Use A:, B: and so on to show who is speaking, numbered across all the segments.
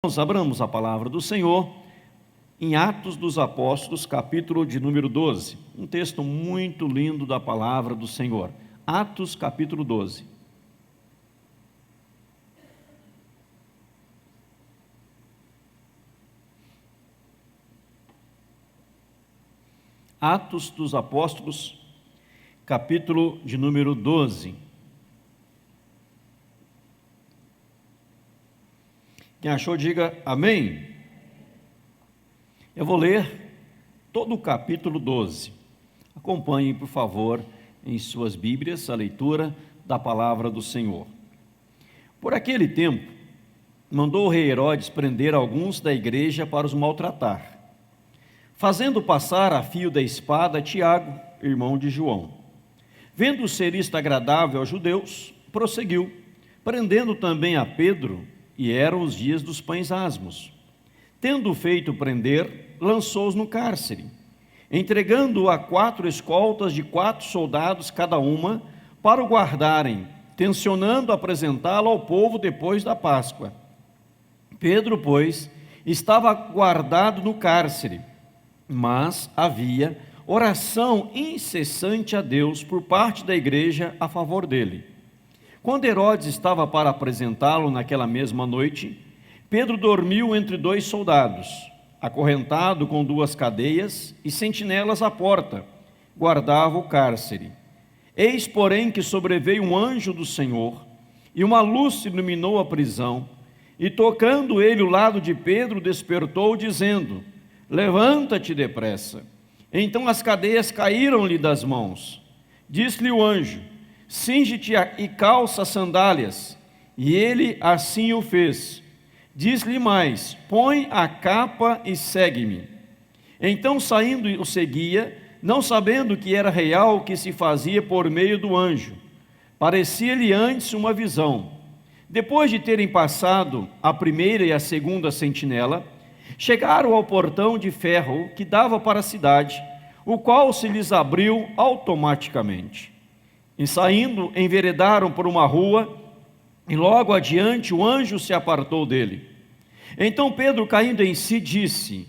A: Nós abramos a palavra do Senhor em Atos dos Apóstolos, capítulo de número 12. Um texto muito lindo da palavra do Senhor. Atos, capítulo 12. Atos dos Apóstolos, capítulo de número 12. Quem achou, diga amém. Eu vou ler todo o capítulo 12. Acompanhem, por favor, em suas Bíblias, a leitura da palavra do Senhor. Por aquele tempo, mandou o rei Herodes prender alguns da igreja para os maltratar, fazendo passar a fio da espada Tiago, irmão de João. Vendo ser isto agradável aos judeus, prosseguiu, prendendo também a Pedro. E eram os dias dos pães asmos. Tendo feito prender, lançou-os no cárcere, entregando-o a 4 escoltas de 4 soldados cada uma, para o guardarem, tencionando apresentá-lo ao povo depois da Páscoa. Pedro, pois, estava guardado no cárcere, mas havia oração incessante a Deus por parte da igreja a favor dele. Quando Herodes estava para apresentá-lo naquela mesma noite, Pedro dormiu entre 2 soldados, acorrentado com 2 cadeias e sentinelas à porta, guardava o cárcere. Eis, porém, que sobreveio um anjo do Senhor, e uma luz iluminou a prisão, e tocando ele o lado de Pedro, despertou, dizendo: levanta-te depressa. Então as cadeias caíram-lhe das mãos. Disse-lhe o anjo: cinge-te e calça as sandálias. E ele assim o fez. Diz-lhe mais: põe a capa e segue-me. Então, saindo, o seguia, não sabendo que era real o que se fazia por meio do anjo. Parecia-lhe antes uma visão. Depois de terem passado a primeira e a segunda sentinela, chegaram ao portão de ferro que dava para a cidade, o qual se lhes abriu automaticamente. E saindo, enveredaram por uma rua, e logo adiante o anjo se apartou dele. Então Pedro, caindo em si, disse: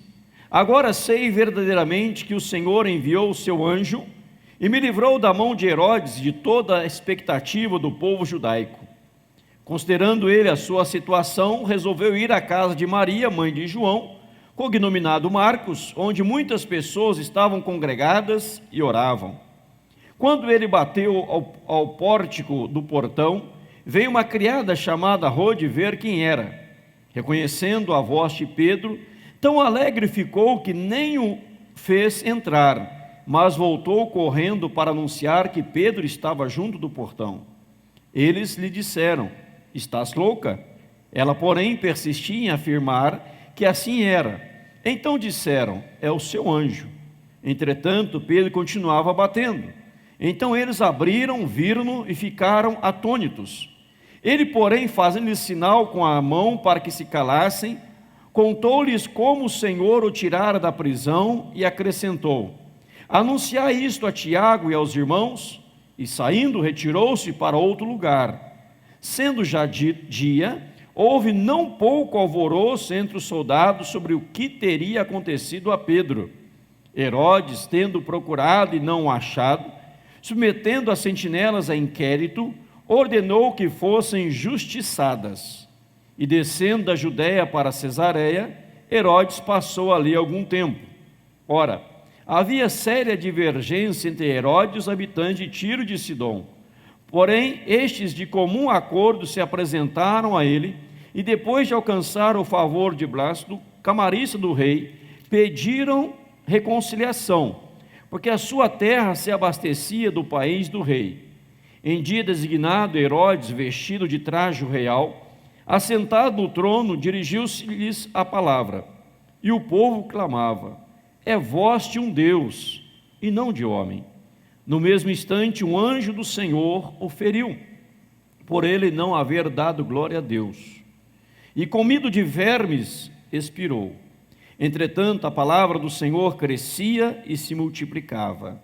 A: agora sei verdadeiramente que o Senhor enviou o seu anjo, e me livrou da mão de Herodes e de toda a expectativa do povo judaico. Considerando ele a sua situação, resolveu ir à casa de Maria, mãe de João, cognominado Marcos, onde muitas pessoas estavam congregadas e oravam. Quando ele bateu ao pórtico do portão, veio uma criada chamada Rode ver quem era. Reconhecendo a voz de Pedro, tão alegre ficou que nem o fez entrar, mas voltou correndo para anunciar que Pedro estava junto do portão. Eles lhe disseram: estás louca? Ela, porém, persistia em afirmar que assim era. Então disseram: é o seu anjo. Entretanto, Pedro continuava batendo. Então eles abriram, viram-no e ficaram atônitos. Ele, porém, fazendo-lhes sinal com a mão para que se calassem, contou-lhes como o Senhor o tirara da prisão e acrescentou: anunciai isto a Tiago e aos irmãos. E saindo, retirou-se para outro lugar. Sendo já dia, houve não pouco alvoroço entre os soldados sobre o que teria acontecido a Pedro. Herodes, tendo procurado e não o achado, submetendo as sentinelas a inquérito, ordenou que fossem justiçadas. E descendo da Judéia para Cesareia, Herodes passou ali algum tempo. Ora, havia séria divergência entre Herodes e os habitantes de Tiro e de Sidom. Porém, estes de comum acordo se apresentaram a ele, e depois de alcançar o favor de Blasto, camarista do rei, pediram reconciliação, porque a sua terra se abastecia do país do rei. Em dia designado, Herodes, vestido de traje real, assentado no trono, dirigiu-se-lhes a palavra, e o povo clamava: é voz de um Deus, e não de homem. No mesmo instante, um anjo do Senhor o feriu, por ele não haver dado glória a Deus. E comido de vermes, expirou. Entretanto, a palavra do Senhor crescia e se multiplicava.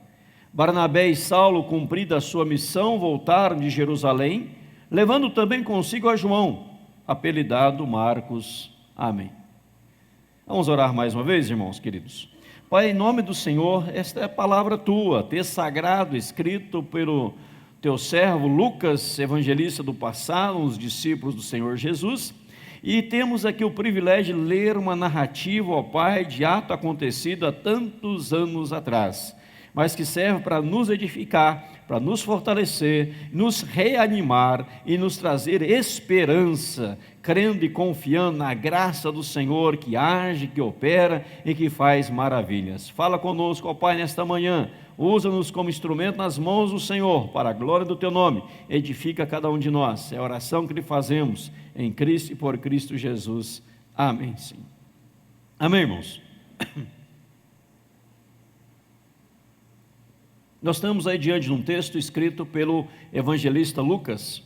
A: Barnabé e Saulo, cumprida a sua missão, voltaram de Jerusalém, levando também consigo a João, apelidado Marcos. Amém. Vamos orar mais uma vez, irmãos queridos. Pai, em nome do Senhor, esta é a palavra tua, texto sagrado escrito pelo teu servo Lucas, evangelista do passado, os discípulos do Senhor Jesus, e temos aqui o privilégio de ler uma narrativa, ó Pai, de ato acontecido há tantos anos atrás, mas que serve para nos edificar, para nos fortalecer, nos reanimar e nos trazer esperança, crendo e confiando na graça do Senhor que age, que opera e que faz maravilhas. Fala conosco, ó Pai, nesta manhã, usa-nos como instrumento nas mãos do Senhor, para a glória do Teu nome, edifica cada um de nós, é a oração que lhe fazemos, em Cristo e por Cristo Jesus. Amém, sim. Amém, irmãos. Nós estamos aí diante de um texto escrito pelo evangelista Lucas.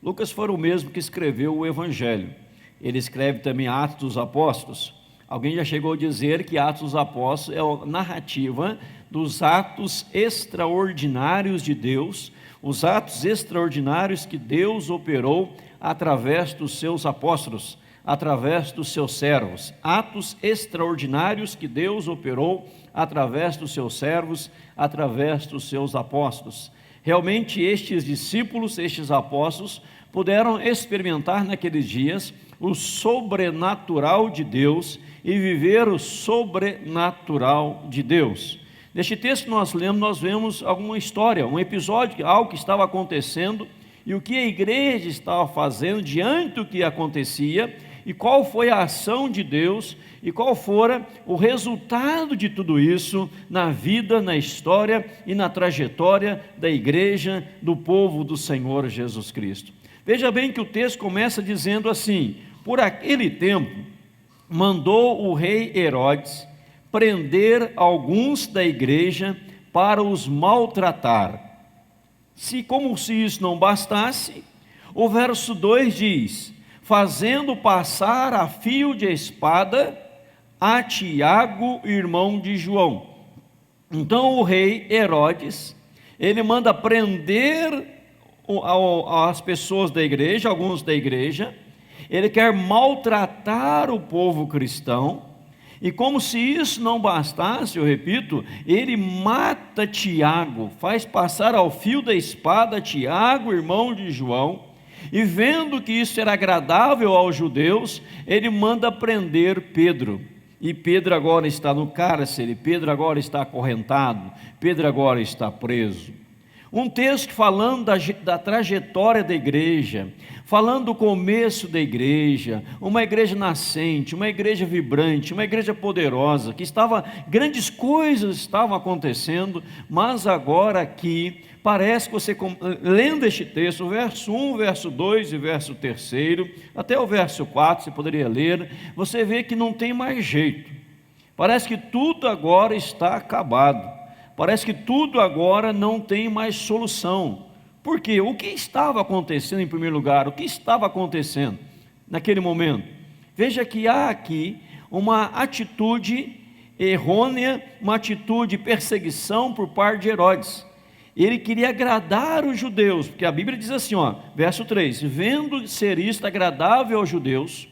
A: Lucas foi o mesmo que escreveu o Evangelho. Ele escreve também Atos dos Apóstolos. Alguém já chegou a dizer que Atos dos Apóstolos é a narrativa dos atos extraordinários de Deus, os atos extraordinários que Deus operou através dos seus apóstolos, através dos seus servos. Atos extraordinários que Deus operou através dos seus servos, através dos seus apóstolos. Realmente estes discípulos, estes apóstolos, puderam experimentar naqueles dias o sobrenatural de Deus e viver o sobrenatural de Deus. Neste texto que nós lemos, nós vemos alguma história, um episódio, algo que estava acontecendo e o que a igreja estava fazendo diante do que acontecia e qual foi a ação de Deus e qual fora o resultado de tudo isso na vida, na história e na trajetória da igreja, do povo do Senhor Jesus Cristo. Veja bem que o texto começa dizendo assim: por aquele tempo mandou o rei Herodes prender alguns da igreja para os maltratar. Como se isso não bastasse, o verso 2 diz: fazendo passar a fio de espada a Tiago, irmão de João. Então o rei Herodes, ele manda prender as pessoas da igreja, alguns da igreja, ele quer maltratar o povo cristão, e como se isso não bastasse, eu repito, ele mata Tiago, faz passar ao fio da espada Tiago, irmão de João, e vendo que isso era agradável aos judeus, ele manda prender Pedro, e Pedro agora está no cárcere, Pedro agora está acorrentado, Pedro agora está preso. Um texto falando da trajetória da igreja, falando do começo da igreja, uma igreja nascente, uma igreja vibrante, uma igreja poderosa, que grandes coisas estavam acontecendo, mas agora aqui, parece que você, lendo este texto, o verso 1, verso 2 e verso 3, até o verso 4, você poderia ler, você vê que não tem mais jeito, parece que tudo agora está acabado. Parece que tudo agora não tem mais solução. Por quê? O que estava acontecendo em primeiro lugar? O que estava acontecendo naquele momento? Veja que há aqui uma atitude errônea, uma atitude de perseguição por parte de Herodes. Ele queria agradar os judeus, porque a Bíblia diz assim, verso 3, vendo ser isto agradável aos judeus,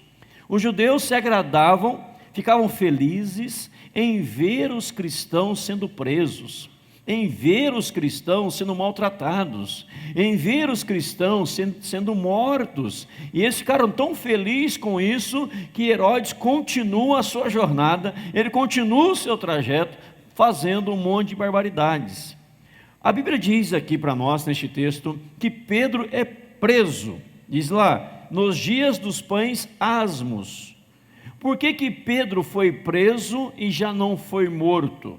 A: os judeus se agradavam, ficavam felizes em ver os cristãos sendo presos, em ver os cristãos sendo maltratados, em ver os cristãos sendo mortos, e eles ficaram tão felizes com isso, que Herodes continua a sua jornada, ele continua o seu trajeto, fazendo um monte de barbaridades. A Bíblia diz aqui para nós, neste texto, que Pedro é preso, diz lá, nos dias dos pães asmos. Por que Pedro foi preso e já não foi morto?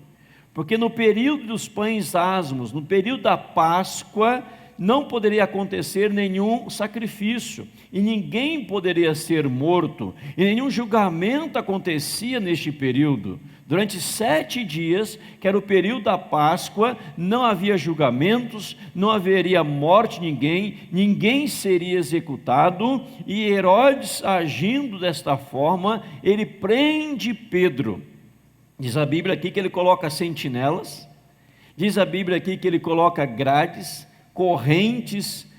A: Porque no período dos pães asmos, no período da Páscoa, não poderia acontecer nenhum sacrifício, e ninguém poderia ser morto, e nenhum julgamento acontecia neste período. Durante 7 dias, que era o período da Páscoa, não havia julgamentos, não haveria morte de ninguém, ninguém seria executado, e Herodes, agindo desta forma, ele prende Pedro. Diz a Bíblia aqui que ele coloca sentinelas, diz a Bíblia aqui que ele coloca grades, correntes,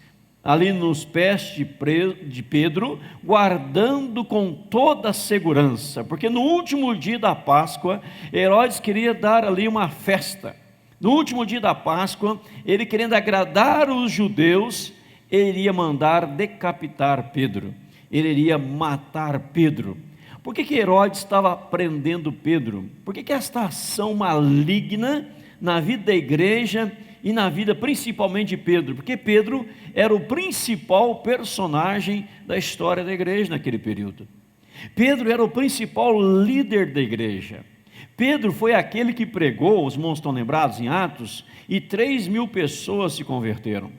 A: ali nos pés de Pedro, guardando com toda a segurança, porque no último dia da Páscoa, Herodes queria dar ali uma festa. No último dia da Páscoa, ele querendo agradar os judeus, ele iria mandar decapitar Pedro, ele iria matar Pedro. Por que Herodes estava prendendo Pedro? Por que esta ação maligna na vida da igreja e na vida principalmente de Pedro? Porque Pedro era o principal personagem da história da igreja naquele período. Pedro era o principal líder da igreja. Pedro foi aquele que pregou, os irmãos estão lembrados em Atos, e 3.000 pessoas se converteram.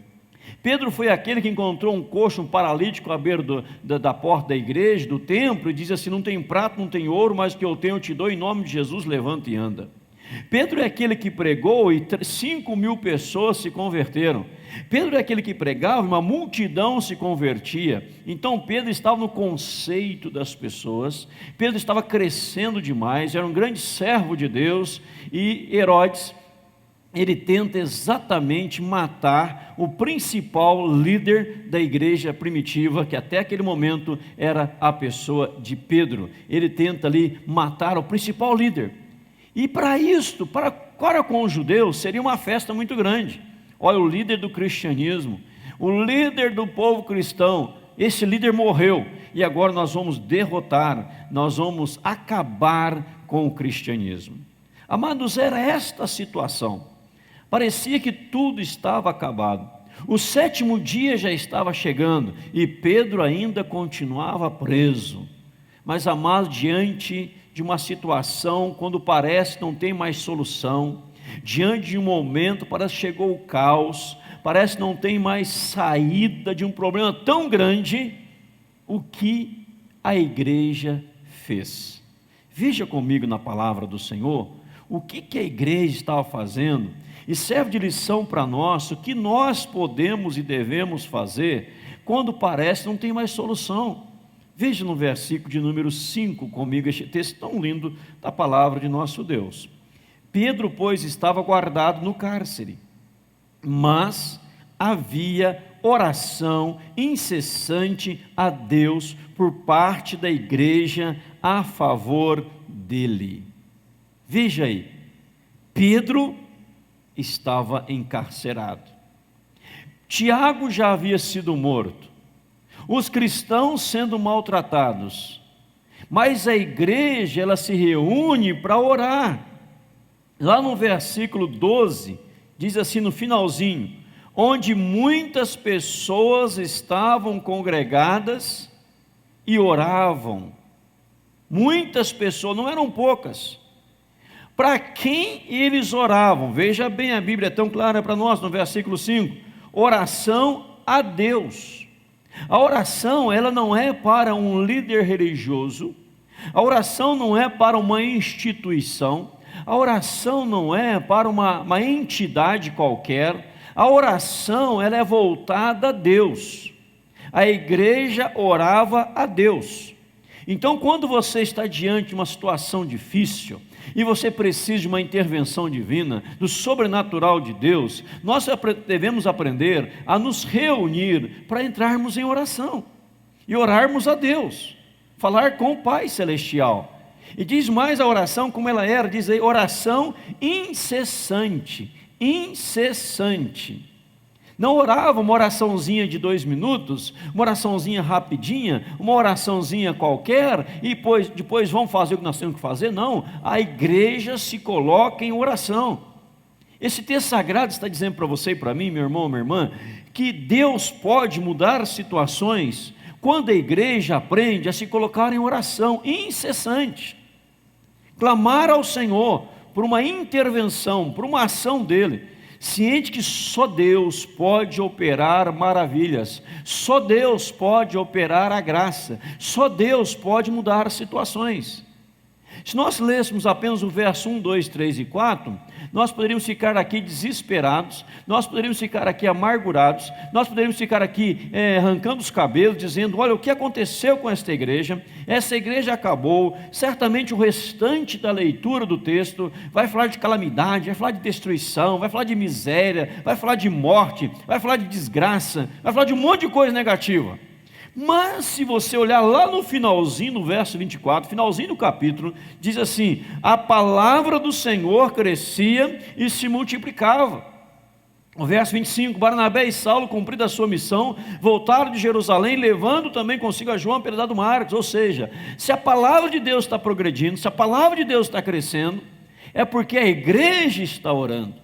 A: Pedro foi aquele que encontrou um coxo, um paralítico à beira da porta da igreja, do templo, e diz assim: não tem prata, não tem ouro, mas o que eu tenho eu te dou, em nome de Jesus, levanta e anda. Pedro é aquele que pregou e 5.000 pessoas se converteram. Pedro é aquele que pregava, uma multidão se convertia. Então Pedro estava no conceito das pessoas, Pedro estava crescendo demais, era um grande servo de Deus, e Herodes, ele tenta exatamente matar o principal líder da igreja primitiva, que até aquele momento era a pessoa de Pedro. Ele tenta ali matar o principal líder. E para isto, para com os judeus, seria uma festa muito grande. Olha, o líder do cristianismo, o líder do povo cristão, esse líder morreu, e agora nós vamos derrotar, nós vamos acabar com o cristianismo. Amados, era esta a situação. Parecia que tudo estava acabado. O 7º dia já estava chegando e Pedro ainda continuava preso. Mas, amados, diante de uma situação, quando parece que não tem mais solução, diante de um momento, parece que chegou o caos, parece que não tem mais saída de um problema tão grande, o que a igreja fez? Veja comigo na palavra do Senhor, o que a igreja estava fazendo, e serve de lição para nós, o que nós podemos e devemos fazer, quando parece que não tem mais solução. Veja no versículo de número 5 comigo, este texto tão lindo da palavra de nosso Deus. Pedro, pois, estava guardado no cárcere, mas havia oração incessante a Deus por parte da igreja a favor dele. Veja aí, Pedro estava encarcerado, Tiago já havia sido morto, os cristãos sendo maltratados, mas a igreja, ela se reúne para orar. Lá no versículo 12, diz assim no finalzinho: onde muitas pessoas estavam congregadas e oravam. Muitas pessoas, não eram poucas. Para quem eles oravam? Veja bem, a Bíblia é tão clara para nós no versículo 5: oração a Deus. A oração, ela não é para um líder religioso, a oração não é para uma instituição, a oração não é para uma entidade qualquer, a oração, ela é voltada a Deus. A igreja orava a Deus. Então, quando você está diante de uma situação difícil, e você precisa de uma intervenção divina, do sobrenatural de Deus, nós devemos aprender a nos reunir para entrarmos em oração, e orarmos a Deus, falar com o Pai Celestial. E diz mais a oração como ela era, diz aí, oração incessante, incessante. Não orava uma oraçãozinha de 2 minutos, uma oraçãozinha rapidinha, uma oraçãozinha qualquer, e depois vamos fazer o que nós temos que fazer. Não, a igreja se coloca em oração. Esse texto sagrado está dizendo para você e para mim, meu irmão, minha irmã, que Deus pode mudar situações quando a igreja aprende a se colocar em oração incessante, clamar ao Senhor por uma intervenção, por uma ação dEle, ciente que só Deus pode operar maravilhas, só Deus pode operar a graça, só Deus pode mudar situações. Se nós lêssemos apenas o verso 1, 2, 3 e 4, nós poderíamos ficar aqui desesperados, nós poderíamos ficar aqui amargurados, nós poderíamos ficar aqui arrancando os cabelos, dizendo: olha, o que aconteceu com esta igreja? Essa igreja acabou. Certamente o restante da leitura do texto vai falar de calamidade, vai falar de destruição, vai falar de miséria, vai falar de morte, vai falar de desgraça, vai falar de um monte de coisa negativa. Mas se você olhar lá no finalzinho, no verso 24, finalzinho do capítulo, diz assim: a palavra do Senhor crescia e se multiplicava. O verso 25, Barnabé e Saulo, cumprida a sua missão, voltaram de Jerusalém, levando também consigo a João, apelidado Marcos. Ou seja, se a palavra de Deus está progredindo, se a palavra de Deus está crescendo, é porque a igreja está orando,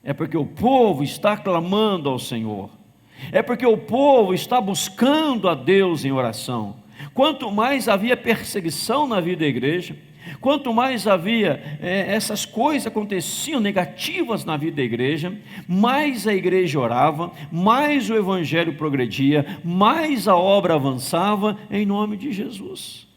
A: é porque o povo está clamando ao Senhor, é porque o povo está buscando a Deus em oração. Quanto mais havia perseguição na vida da igreja, quanto mais havia essas coisas aconteciam negativas na vida da igreja, mais a igreja orava, mais o evangelho progredia, mais a obra avançava em nome de Jesus.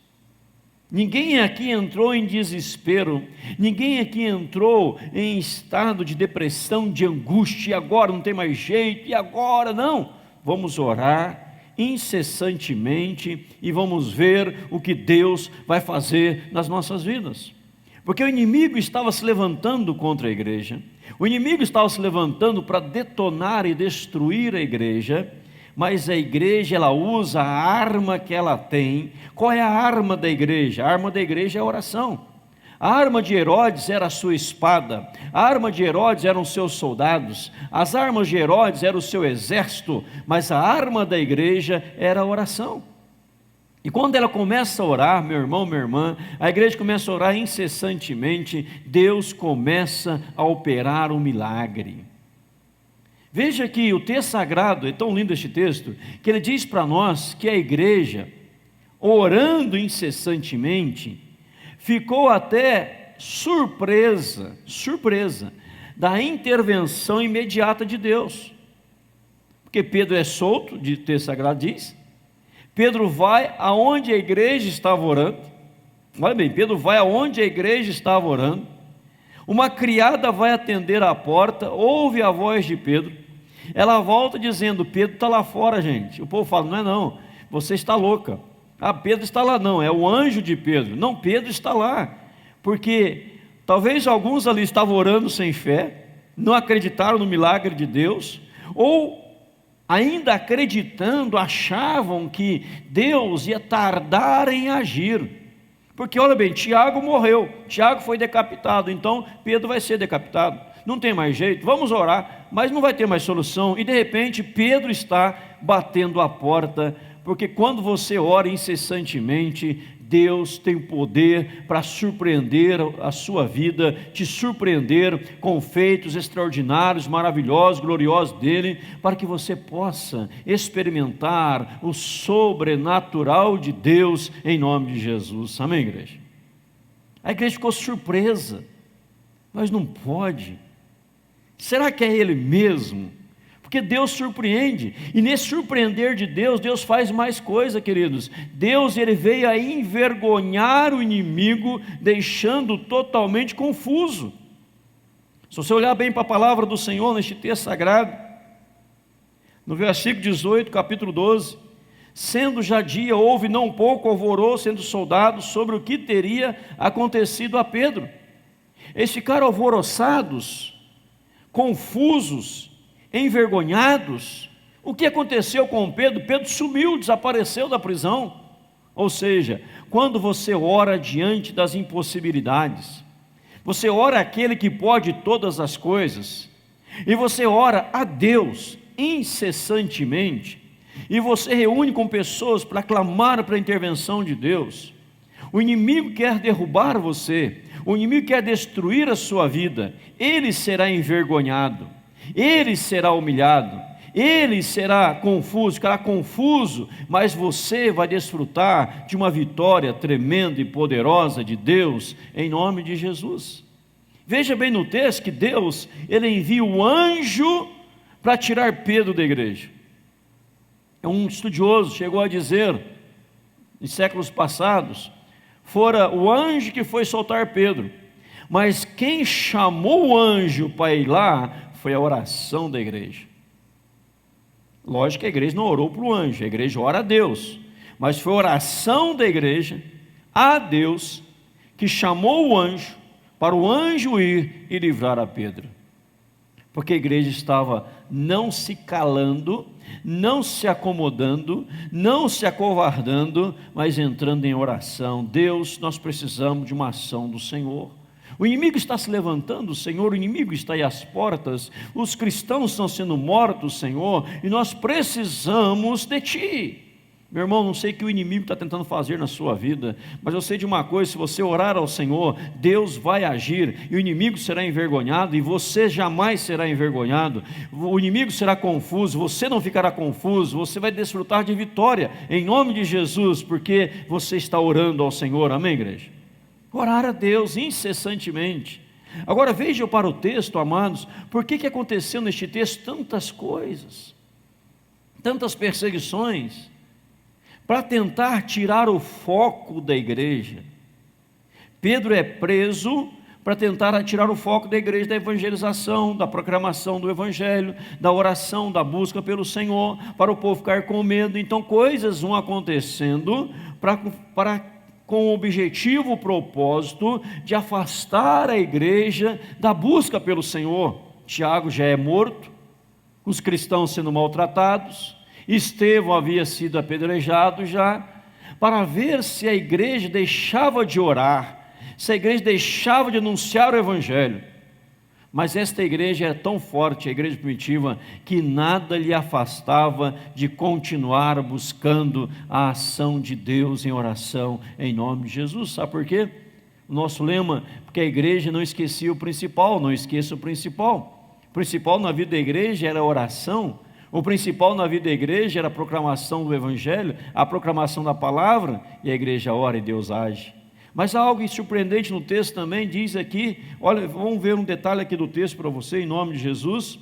A: Ninguém aqui entrou em desespero, ninguém aqui entrou em estado de depressão, de angústia, e agora não tem mais jeito, e agora não. Vamos orar incessantemente e vamos ver o que Deus vai fazer nas nossas vidas. Porque o inimigo estava se levantando contra a igreja, o inimigo estava se levantando para detonar e destruir a igreja, mas a igreja, ela usa a arma que ela tem. Qual é a arma da igreja? A arma da igreja é a oração. A arma de Herodes era a sua espada, a arma de Herodes eram os seus soldados, as armas de Herodes era o seu exército, mas a arma da igreja era a oração. E quando ela começa a orar, meu irmão, minha irmã, a igreja começa a orar incessantemente, Deus começa a operar um milagre. Veja que o texto sagrado, é tão lindo este texto, que ele diz para nós que a igreja, orando incessantemente, ficou até surpresa da intervenção imediata de Deus. Porque Pedro é solto, o texto sagrado diz, Pedro vai aonde a igreja estava orando, olha bem, Pedro vai aonde a igreja estava orando, uma criada vai atender à porta, ouve a voz de Pedro, ela volta dizendo: Pedro está lá fora, gente. O povo fala: não é não, você está louca. Ah, Pedro está lá, não, é o anjo de Pedro. Não, Pedro está lá, porque talvez alguns ali estavam orando sem fé, não acreditaram no milagre de Deus, ou ainda acreditando, achavam que Deus ia tardar em agir. Porque olha bem, Tiago morreu, Tiago foi decapitado, então Pedro vai ser decapitado. Não tem mais jeito, vamos orar, mas não vai ter mais solução. E de repente Pedro está batendo a porta, porque quando você ora incessantemente, Deus tem o poder para surpreender a sua vida, te surpreender com feitos extraordinários, maravilhosos, gloriosos dele, para que você possa experimentar o sobrenatural de Deus em nome de Jesus. Amém, igreja? A igreja ficou surpresa, mas não pode. Será que é Ele mesmo? Porque Deus surpreende, e nesse surpreender de Deus, Deus faz mais coisa, queridos. Deus, Ele veio a envergonhar o inimigo, deixando totalmente confuso. Se você olhar bem para a palavra do Senhor neste texto sagrado, no versículo 18, capítulo 12, sendo já dia, houve não pouco alvoroço entre os soldados sobre o que teria acontecido a Pedro. Eles ficaram alvoroçados, confusos, envergonhados. O que aconteceu com Pedro? Pedro sumiu, desapareceu da prisão. Ou seja, quando você ora diante das impossibilidades, você ora àquele que pode todas as coisas, e você ora a Deus incessantemente, e você reúne com pessoas para clamar para a intervenção de Deus, o inimigo quer derrubar você, o inimigo quer destruir a sua vida, ele será envergonhado, ele será humilhado, ele será confuso, ficará confuso, mas você vai desfrutar de uma vitória tremenda e poderosa de Deus, em nome de Jesus. Veja bem no texto que Deus, Ele envia o anjo para tirar Pedro da igreja. Um estudioso chegou a dizer, em séculos passados, fora o anjo que foi soltar Pedro, mas quem chamou o anjo para ir lá foi a oração da igreja. Lógico que a igreja não orou para o anjo, a igreja ora a Deus, mas foi a oração da igreja a Deus que chamou o anjo, para o anjo ir e livrar a Pedro, porque a igreja estava não se calando, não se acomodando, não se acovardando, mas entrando em oração. Deus, nós precisamos de uma ação do Senhor. O inimigo está se levantando, Senhor, o inimigo está aí às portas, os cristãos estão sendo mortos, Senhor, e nós precisamos de Ti. Meu irmão, não sei o que o inimigo está tentando fazer na sua vida, mas eu sei de uma coisa: se você orar ao Senhor, Deus vai agir, e o inimigo será envergonhado, e você jamais será envergonhado. O inimigo será confuso, você não ficará confuso, você vai desfrutar de vitória, em nome de Jesus, porque você está orando ao Senhor, amém, igreja? Orar a Deus incessantemente. Agora vejam para o texto, amados, por que aconteceu neste texto tantas coisas, tantas perseguições, para tentar tirar o foco da igreja. Pedro é preso para tentar tirar o foco da igreja, da evangelização, da proclamação do evangelho, da oração, da busca pelo Senhor, para o povo ficar com medo. Então coisas vão acontecendo com o objetivo, o propósito de afastar a igreja da busca pelo Senhor. Tiago já é morto, os cristãos sendo maltratados, Estevão havia sido apedrejado já, para ver se a igreja deixava de orar, se a igreja deixava de anunciar o evangelho. Mas esta igreja era tão forte, a igreja primitiva, que nada lhe afastava de continuar buscando a ação de Deus em oração, em nome de Jesus. Sabe por quê? O nosso lema, porque a igreja não esquecia o principal, não esqueça o principal. O principal na vida da igreja era a oração. O principal na vida da igreja era a proclamação do evangelho, a proclamação da palavra, e a igreja ora e Deus age. Mas há algo surpreendente no texto também, diz aqui, olha, vamos ver um detalhe aqui do texto para você, em nome de Jesus.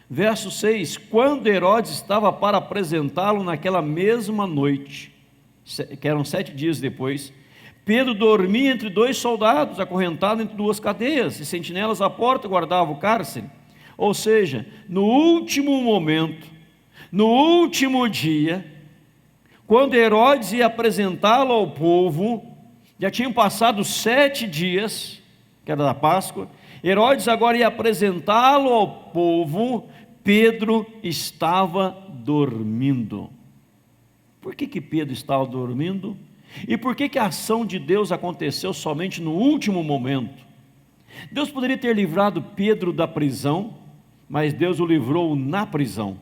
A: Verso 6, quando Herodes estava para apresentá-lo naquela mesma noite, que eram 7 dias depois, Pedro dormia entre 2 soldados, acorrentado entre 2 cadeias, e sentinelas à porta guardavam o cárcere. Ou seja, no último momento, no último dia, quando Herodes ia apresentá-lo ao povo, já tinham passado 7 dias, que era da Páscoa, Herodes agora ia apresentá-lo ao povo, Pedro estava dormindo. Por que Pedro estava dormindo? E por que a ação de Deus aconteceu somente no último momento? Deus poderia ter livrado Pedro da prisão, mas Deus o livrou na prisão.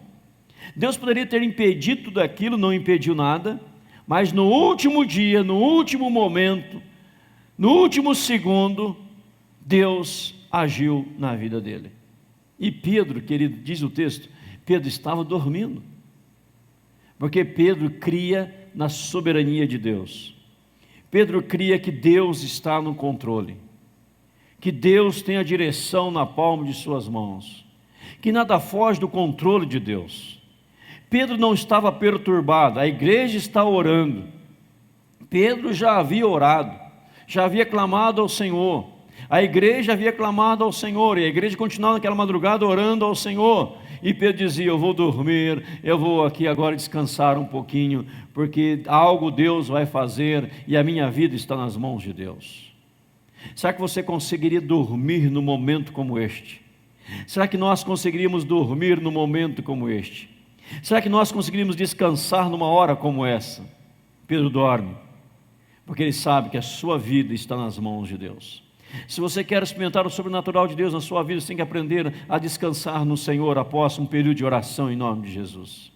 A: Deus poderia ter impedido tudo aquilo, não impediu nada, mas no último dia, no último momento, no último segundo, Deus agiu na vida dele. E Pedro, querido, diz o texto, Pedro estava dormindo, porque Pedro cria na soberania de Deus. Pedro cria que Deus está no controle, que Deus tem a direção na palma de suas mãos, que nada foge do controle de Deus. Pedro não estava perturbado, a igreja está orando. Pedro já havia orado, já havia clamado ao Senhor, a igreja havia clamado ao Senhor, e a igreja continuava naquela madrugada orando ao Senhor. E Pedro dizia: eu vou dormir, eu vou aqui agora descansar um pouquinho, porque algo Deus vai fazer, e a minha vida está nas mãos de Deus. Será que você conseguiria dormir num momento como este? Será que nós conseguiríamos dormir num momento como este? Será que nós conseguiríamos descansar numa hora como essa? Pedro dorme, porque ele sabe que a sua vida está nas mãos de Deus. Se você quer experimentar o sobrenatural de Deus na sua vida, você tem que aprender a descansar no Senhor após um período de oração em nome de Jesus.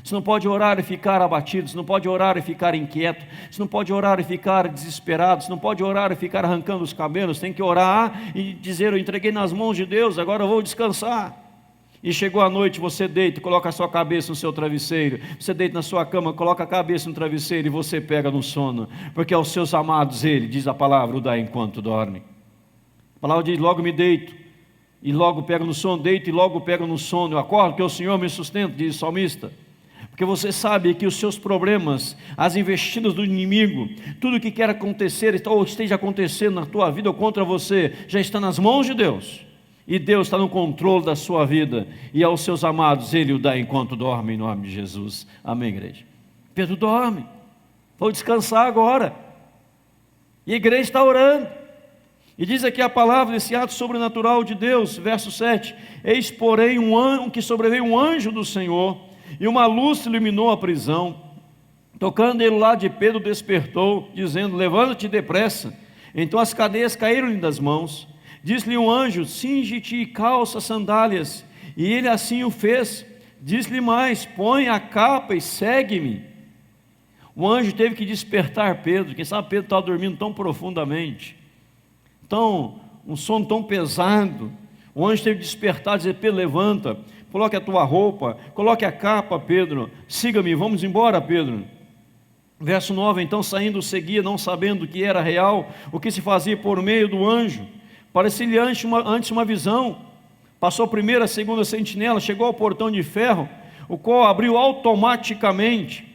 A: Você não pode orar e ficar abatido, você não pode orar e ficar inquieto, você não pode orar e ficar desesperado, você não pode orar e ficar arrancando os cabelos. Você tem que orar e dizer: eu entreguei nas mãos de Deus, agora eu vou descansar. E chegou a noite, você deita e coloca a sua cabeça no seu travesseiro, você deita na sua cama, coloca a cabeça no travesseiro e você pega no sono, porque aos seus amados Ele, diz a palavra, o dá enquanto dorme. A palavra diz: logo me deito e logo pego no sono, deito e logo pego no sono, eu acordo que o Senhor me sustenta, diz o salmista. porque você sabe que os seus problemas, as investidas do inimigo, tudo que quer acontecer ou esteja acontecendo na tua vida ou contra você, já está nas mãos de Deus, e Deus está no controle da sua vida, e aos seus amados Ele o dá enquanto dorme, em nome de Jesus. Amém, igreja? Pedro dorme, vou descansar agora, e a igreja está orando, e diz aqui a palavra desse ato sobrenatural de Deus, verso 7, eis porém que sobreveio um anjo do Senhor, e uma luz iluminou a prisão, tocando ele lá de Pedro, despertou, dizendo, levanta-te depressa. Então as cadeias caíram-lhe das mãos. Disse-lhe um anjo, cinge-te e calça sandálias, e ele assim o fez. Disse-lhe mais, põe a capa e segue-me. O anjo teve que despertar Pedro, quem sabe Pedro estava dormindo tão profundamente, um sono tão pesado. O anjo teve que despertar, dizer, Pedro, levanta, coloque a tua roupa, coloque a capa, Pedro, siga-me, vamos embora, Pedro. Verso 9, então saindo seguia, não sabendo o que era real, o que se fazia por meio do anjo. Parecia-lhe antes uma visão. Passou a primeira, a segunda sentinela, chegou ao portão de ferro, o qual abriu automaticamente.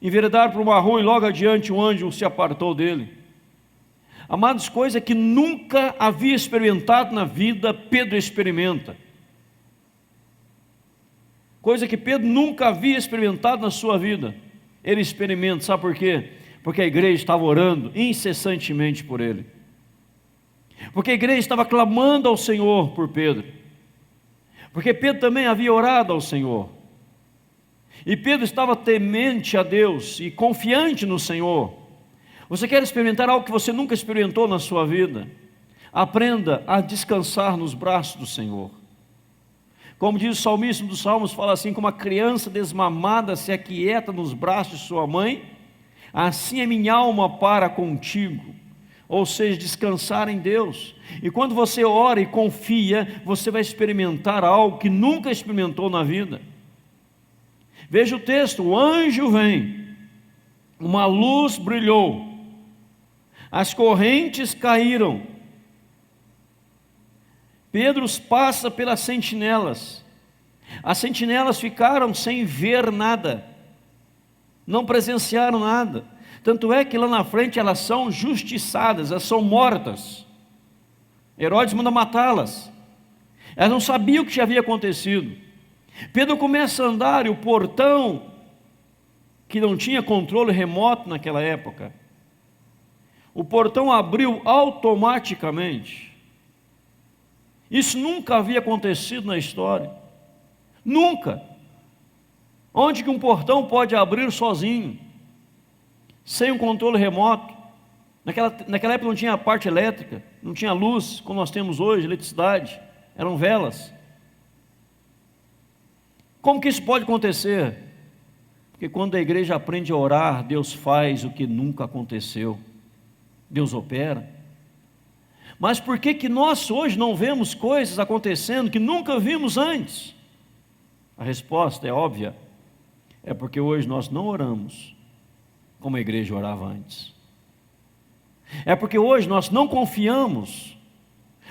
A: Enveredaram para uma rua e logo adiante o anjo se apartou dele. Amados, coisa que nunca havia experimentado na vida, Pedro experimenta. Coisa que Pedro nunca havia experimentado na sua vida, ele experimenta. Sabe por quê? Porque a igreja estava orando incessantemente por ele, porque a igreja estava clamando ao Senhor por Pedro, porque Pedro também havia orado ao Senhor, e Pedro estava temente a Deus e confiante no Senhor. Você quer experimentar algo que você nunca experimentou na sua vida? Aprenda a descansar nos braços do Senhor. Como diz o salmista dos Salmos, fala assim, como a criança desmamada se aquieta nos braços de sua mãe, assim é minha alma para contigo. Ou seja, descansar em Deus. E quando você ora e confia, você vai experimentar algo que nunca experimentou na vida. Veja o texto, o anjo vem, uma luz brilhou, as correntes caíram, Pedro passa pelas sentinelas, as sentinelas ficaram sem ver nada, não presenciaram nada, tanto é que lá na frente elas são justiçadas, elas são mortas, Herodes manda matá-las, elas não sabiam o que já havia acontecido. Pedro começa a andar e o portão, que não tinha controle remoto naquela época, o portão abriu automaticamente. Isso nunca havia acontecido na história, nunca. Onde que um portão pode abrir sozinho, sem um controle remoto? Naquela época não tinha a parte elétrica, não tinha luz, como nós temos hoje, eletricidade, eram velas. Como que isso pode acontecer? Porque quando a igreja aprende a orar, Deus faz o que nunca aconteceu, Deus opera. Mas por que nós hoje não vemos coisas acontecendo que nunca vimos antes? A resposta é óbvia, é porque hoje nós não oramos como a igreja orava antes. É porque hoje nós não confiamos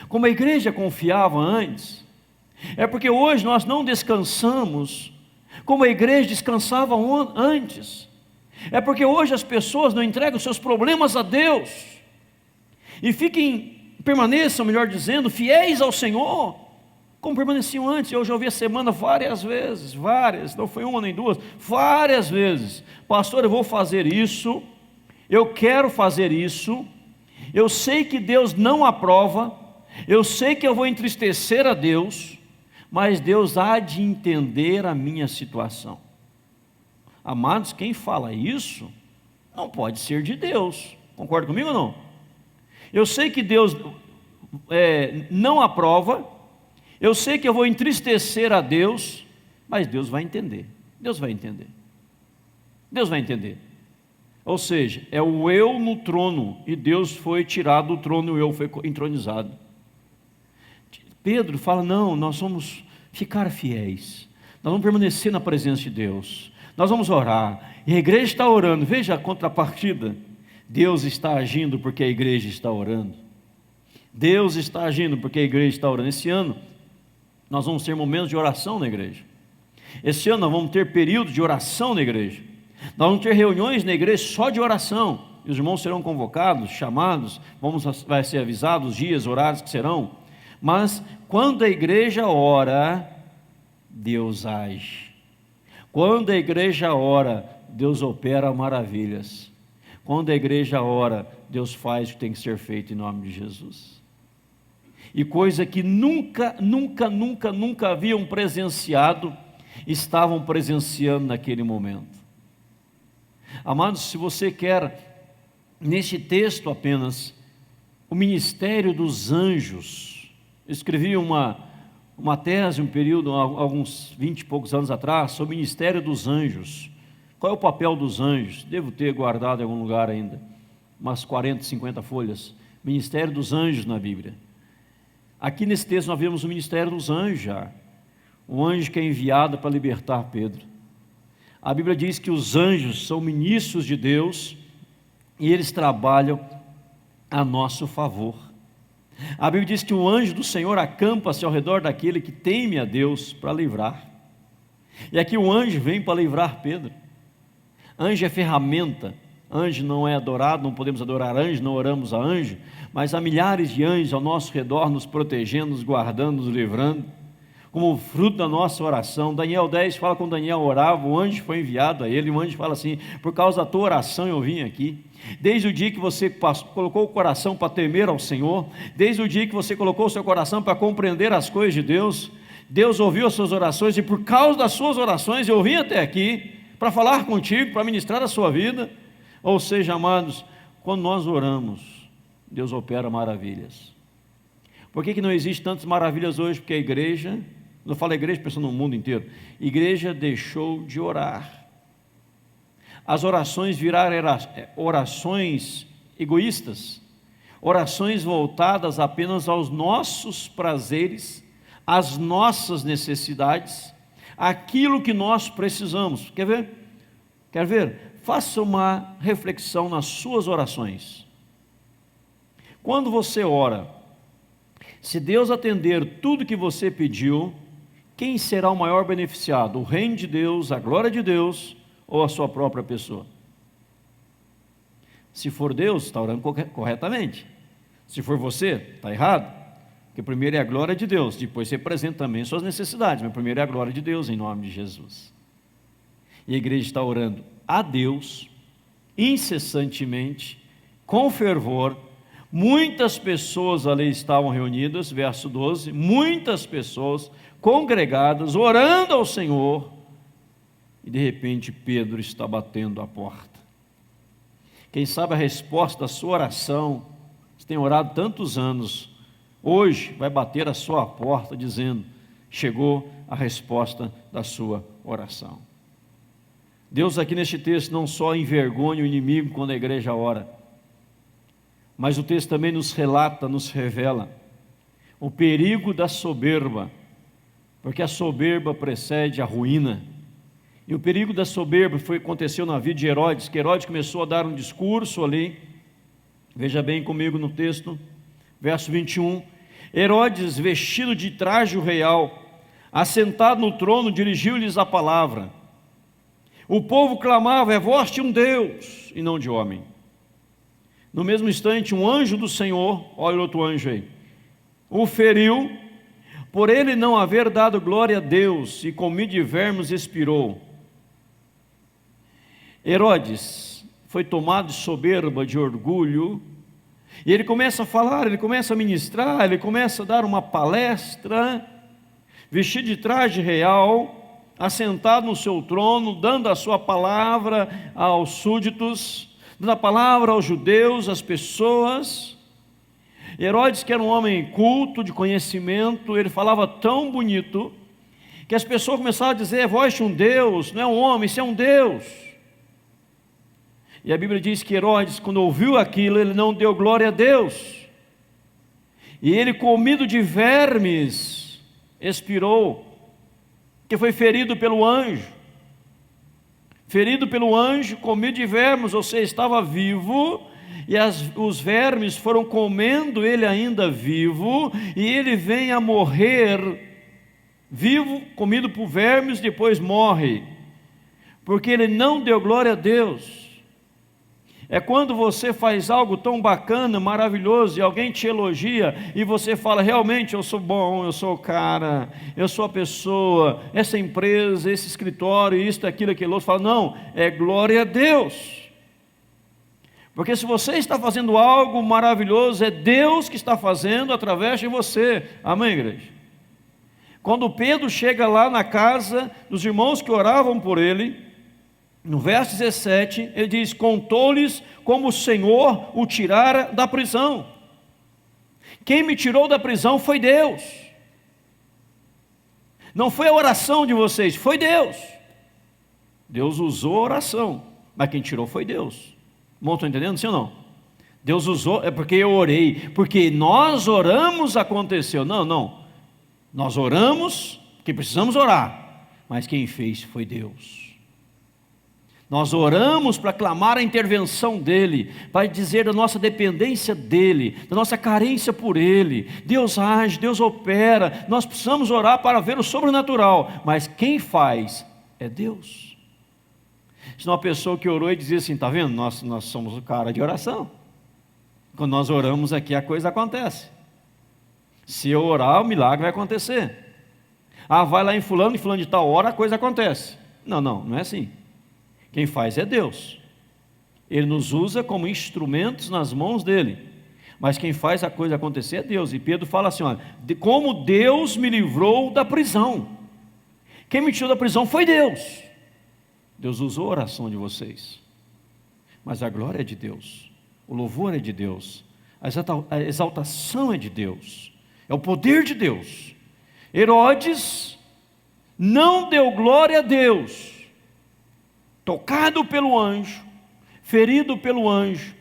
A: como a igreja confiava antes. É porque hoje nós não descansamos como a igreja descansava antes. É porque hoje as pessoas não entregam seus problemas a Deus e permaneçam, melhor dizendo, fiéis ao Senhor, como permaneciam antes. Eu já ouvi a semana várias vezes, não foi uma nem duas, várias vezes: pastor, eu vou fazer isso, eu quero fazer isso, eu sei que Deus não aprova, eu sei que eu vou entristecer a Deus, mas Deus há de entender a minha situação. Amados, quem fala isso não pode ser de Deus. Concorda comigo ou não? Eu sei que Deus não aprova, eu sei que eu vou entristecer a Deus, mas Deus vai entender. Deus vai entender. Deus vai entender. Ou seja, é o eu no trono, e Deus foi tirado do trono e o eu foi entronizado. Pedro fala, não, nós vamos ficar fiéis, nós vamos permanecer na presença de Deus, nós vamos orar, e a igreja está orando. Veja a contrapartida, Deus está agindo porque a igreja está orando, Deus está agindo porque a igreja está orando. Esse ano, nós vamos ter momentos de oração na igreja, Esse ano nós vamos ter período de oração na igreja. Nós vamos ter reuniões na igreja só de oração. E os irmãos serão convocados, chamados, vai ser avisados os dias, horários que serão. Mas quando a igreja ora, Deus age. Quando a igreja ora, Deus opera maravilhas. Quando a igreja ora, Deus faz o que tem que ser feito em nome de Jesus. E coisa que nunca haviam presenciado, estavam presenciando naquele momento. Amados, se você quer, neste texto apenas, o ministério dos anjos, eu escrevi uma tese, um período, alguns 20 e poucos anos atrás, sobre o ministério dos anjos. Qual é o papel dos anjos? Devo ter guardado em algum lugar ainda, umas 40, 50 folhas. Ministério dos anjos na Bíblia. Aqui nesse texto nós vemos o ministério dos anjos já. Um anjo que é enviado para libertar Pedro. A Bíblia diz que os anjos são ministros de Deus e eles trabalham a nosso favor. A Bíblia diz que o anjo do Senhor acampa-se ao redor daquele que teme a Deus para livrar. E aqui o anjo vem para livrar Pedro. Anjo é ferramenta. Anjo não é adorado, não podemos adorar anjo, não oramos a anjo, mas há milhares de anjos ao nosso redor nos protegendo, nos guardando, nos livrando, como fruto da nossa oração. Daniel 10 fala quando Daniel orava, o anjo foi enviado a ele, e o anjo fala assim: por causa da tua oração eu vim aqui. Desde o dia que você colocou o coração para temer ao Senhor, desde o dia que você colocou o seu coração para compreender as coisas de Deus, Deus ouviu as suas orações, e por causa das suas orações eu vim até aqui, para falar contigo, para ministrar a sua vida. Ou seja, amados, quando nós oramos, Deus opera maravilhas. Por que não existe tantas maravilhas hoje? Porque a igreja, não falo igreja pensando no mundo inteiro, igreja deixou de orar. As orações viraram orações egoístas, orações voltadas apenas aos nossos prazeres, às nossas necessidades, aquilo que nós precisamos. Quer ver? Quer ver? Faça uma reflexão nas suas orações. Quando você ora, se Deus atender tudo que você pediu, quem será o maior beneficiado? O reino de Deus, a glória de Deus ou a sua própria pessoa? Se for Deus, está orando corretamente. Se for você, está errado. Porque primeiro é a glória de Deus, depois você apresenta também suas necessidades, mas primeiro é a glória de Deus, em nome de Jesus. E a igreja está orando a Deus, incessantemente, com fervor. Muitas pessoas ali estavam reunidas, verso 12, muitas pessoas congregadas, orando ao Senhor, e de repente Pedro está batendo a porta. Quem sabe a resposta da sua oração, você tem orado tantos anos, hoje vai bater a sua porta dizendo: chegou a resposta da sua oração. Deus aqui neste texto não só envergonha o inimigo quando a igreja ora, mas o texto também nos relata, nos revela o perigo da soberba, porque a soberba precede a ruína. E o perigo da soberba aconteceu na vida de Herodes, que Herodes começou a dar um discurso ali. Veja bem comigo no texto, verso 21. Herodes, vestido de traje real, assentado no trono, dirigiu-lhes a palavra. O povo clamava: é voz de um Deus e não de homem. No mesmo instante, um anjo do Senhor, olha o outro anjo aí, o feriu, por ele não haver dado glória a Deus, e com de vermes expirou. Herodes foi tomado de soberba, de orgulho, e ele começa a falar, ele começa a ministrar, ele começa a dar uma palestra, vestido de traje real, assentado no seu trono, dando a sua palavra aos súditos, dando a palavra aos judeus, às pessoas. Herodes, que era um homem culto, de conhecimento, ele falava tão bonito, que as pessoas começaram a dizer: é voz de um Deus, não é um homem, isso é um Deus. E a Bíblia diz que Herodes, quando ouviu aquilo, ele não deu glória a Deus, e ele, comido de vermes, expirou, que foi ferido pelo anjo. Ferido pelo anjo, comido de vermes, ou seja, estava vivo, e os vermes foram comendo ele ainda vivo, e ele vem a morrer vivo, comido por vermes, depois morre, porque ele não deu glória a Deus. É quando você faz algo tão bacana, maravilhoso, e alguém te elogia, e você fala, realmente eu sou bom, eu sou o cara, eu sou a pessoa, essa empresa, esse escritório, isto, aquilo, aquilo outro. Fala, não, é glória a Deus. Porque se você está fazendo algo maravilhoso, é Deus que está fazendo através de você. Amém, igreja? Quando Pedro chega lá na casa dos irmãos que oravam por ele, no verso 17, ele diz, contou-lhes como o Senhor o tirara da prisão. Quem me tirou da prisão foi Deus. Não foi a oração de vocês, foi Deus. Deus usou a oração, mas quem tirou foi Deus. Irmão, estão entendendo, sim ou não? Deus usou, é porque eu orei, porque nós oramos, aconteceu. Não. Nós oramos, porque precisamos orar, mas quem fez foi Deus. Nós oramos para clamar a intervenção dEle, para dizer da nossa dependência dEle, da nossa carência por Ele. Deus age, Deus opera, nós precisamos orar para ver o sobrenatural, mas quem faz é Deus. Se uma pessoa que orou e dizia assim, está vendo, nós somos o cara de oração. Quando nós oramos aqui a coisa acontece. Se eu orar, o milagre vai acontecer. Vai lá em fulano de tal hora, a coisa acontece. Não é assim. Quem faz é Deus. Ele nos usa como instrumentos nas mãos dele. Mas quem faz a coisa acontecer é Deus. E Pedro fala assim, olha, como Deus me livrou da prisão. Quem me tirou da prisão foi Deus. Deus usou a oração de vocês. Mas a glória é de Deus. O louvor é de Deus. A exaltação é de Deus. É o poder de Deus. Herodes não deu glória a Deus. Tocado pelo anjo, ferido pelo anjo,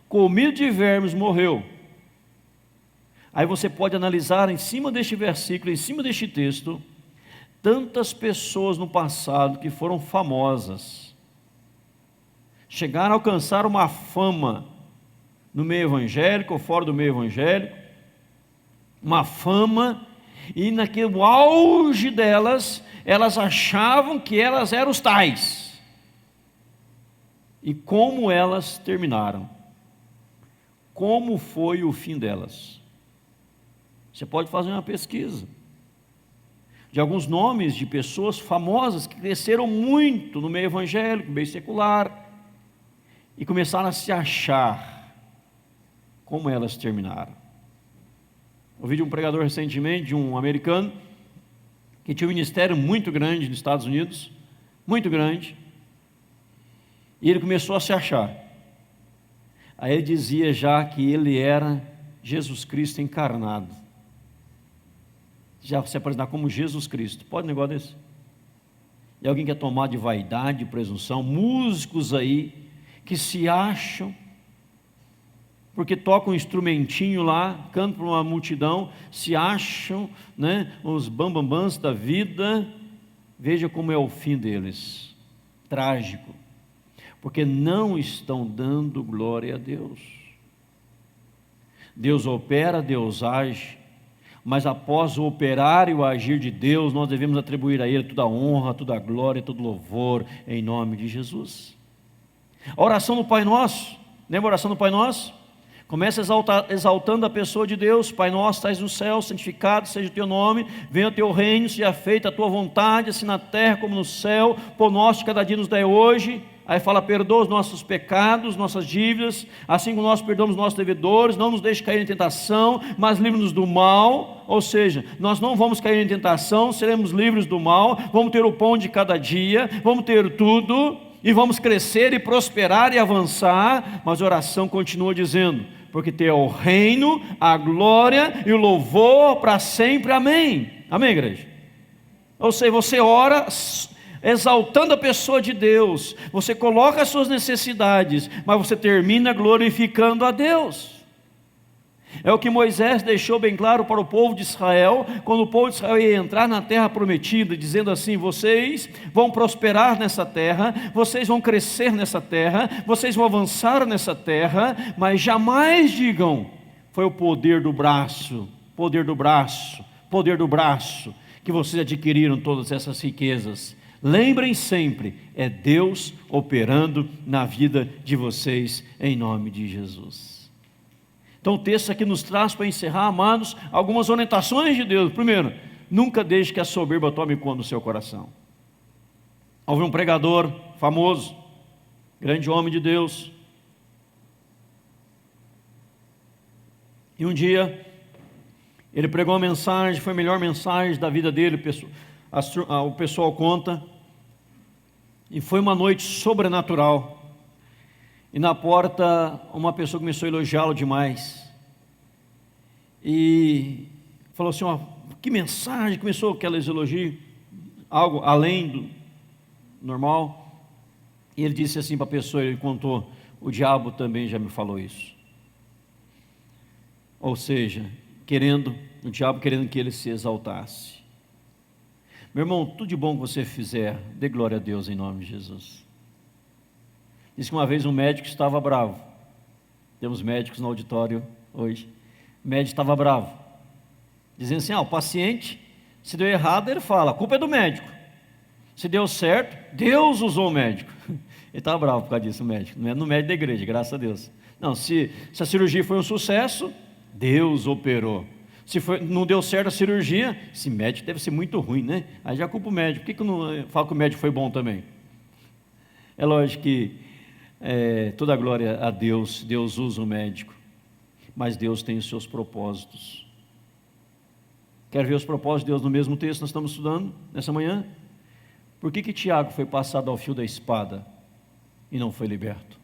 A: comido de vermes, morreu. Aí você pode analisar em cima deste versículo, em cima deste texto, tantas pessoas no passado que foram famosas, chegaram a alcançar uma fama no meio evangélico ou fora do meio evangélico, uma fama, e naquele auge delas, elas achavam que elas eram os tais. E como elas terminaram? Como foi o fim delas? Você pode fazer uma pesquisa de alguns nomes de pessoas famosas que cresceram muito no meio evangélico, no meio secular, e começaram a se achar. Como elas terminaram? Ouvi de um pregador recentemente, de um americano, que tinha um ministério muito grande nos Estados Unidos, muito grande, e ele começou a se achar. Aí ele dizia já que ele era Jesus Cristo encarnado. Já se apresentar como Jesus Cristo. Pode um negócio desse? E alguém quer tomar de vaidade, de presunção, músicos aí, que se acham, porque tocam um instrumentinho lá, cantam para uma multidão, se acham, né, os bambambãs da vida. Veja como é o fim deles, trágico, porque não estão dando glória a Deus. Deus opera, Deus age, mas após o operar e o agir de Deus, nós devemos atribuir a Ele toda a honra, toda a glória, todo louvor, em nome de Jesus. A oração do Pai Nosso, lembra a oração do Pai Nosso? Começa exaltando a pessoa de Deus. Pai nosso, estás no céu, santificado seja o teu nome, venha o teu reino, seja feita a tua vontade, assim na terra como no céu. Pão nosso de cada dia nos dai hoje. Aí fala, perdoa os nossos pecados, nossas dívidas, assim como nós perdoamos os nossos devedores, não nos deixe cair em tentação, mas livre-nos do mal. Ou seja, nós não vamos cair em tentação, seremos livres do mal, vamos ter o pão de cada dia, vamos ter tudo, e vamos crescer e prosperar e avançar. Mas a oração continua dizendo, porque teu é o reino, a glória e o louvor para sempre, amém. Amém, igreja? Ou seja, você ora exaltando a pessoa de Deus, você coloca as suas necessidades, mas você termina glorificando a Deus. É o que Moisés deixou bem claro para o povo de Israel, quando o povo de Israel ia entrar na terra prometida, dizendo assim, vocês vão prosperar nessa terra, vocês vão crescer nessa terra, vocês vão avançar nessa terra, mas jamais digam, foi o poder do braço, poder do braço, poder do braço. que vocês adquiriram todas essas riquezas. Lembrem sempre, é Deus operando na vida de vocês, em nome de Jesus. Então o texto aqui nos traz, para encerrar, amados, algumas orientações de Deus. Primeiro, nunca deixe que a soberba tome conta do seu coração. Houve um pregador famoso, grande homem de Deus, e um dia ele pregou uma mensagem, foi a melhor mensagem da vida dele, o pessoal conta, e foi uma noite sobrenatural. E na porta uma pessoa começou a elogiá-lo demais, e falou assim: ó, que mensagem, começou aqueles elogios, algo além do normal. E ele disse assim para a pessoa, ele contou: o diabo também já me falou isso. Ou seja, o diabo querendo que ele se exaltasse. Meu irmão, tudo de bom que você fizer, dê glória a Deus em nome de Jesus. Diz que uma vez um médico estava bravo. Temos médicos no auditório hoje. O médico estava bravo, dizendo assim: o paciente, se deu errado, ele fala, a culpa é do médico. Se deu certo, Deus usou o médico. Ele estava bravo por causa disso, o médico. Não é no médico da igreja, graças a Deus. Não, se a cirurgia foi um sucesso, Deus operou. Se não deu certo a cirurgia, esse médico deve ser muito ruim, né? Aí já culpa o médico. Por que eu não falo que o médico foi bom também? É lógico que toda a glória a Deus, Deus usa o médico, mas Deus tem os seus propósitos. Quer ver os propósitos de Deus no mesmo texto que nós estamos estudando nessa manhã? Por que Tiago foi passado ao fio da espada e não foi liberto?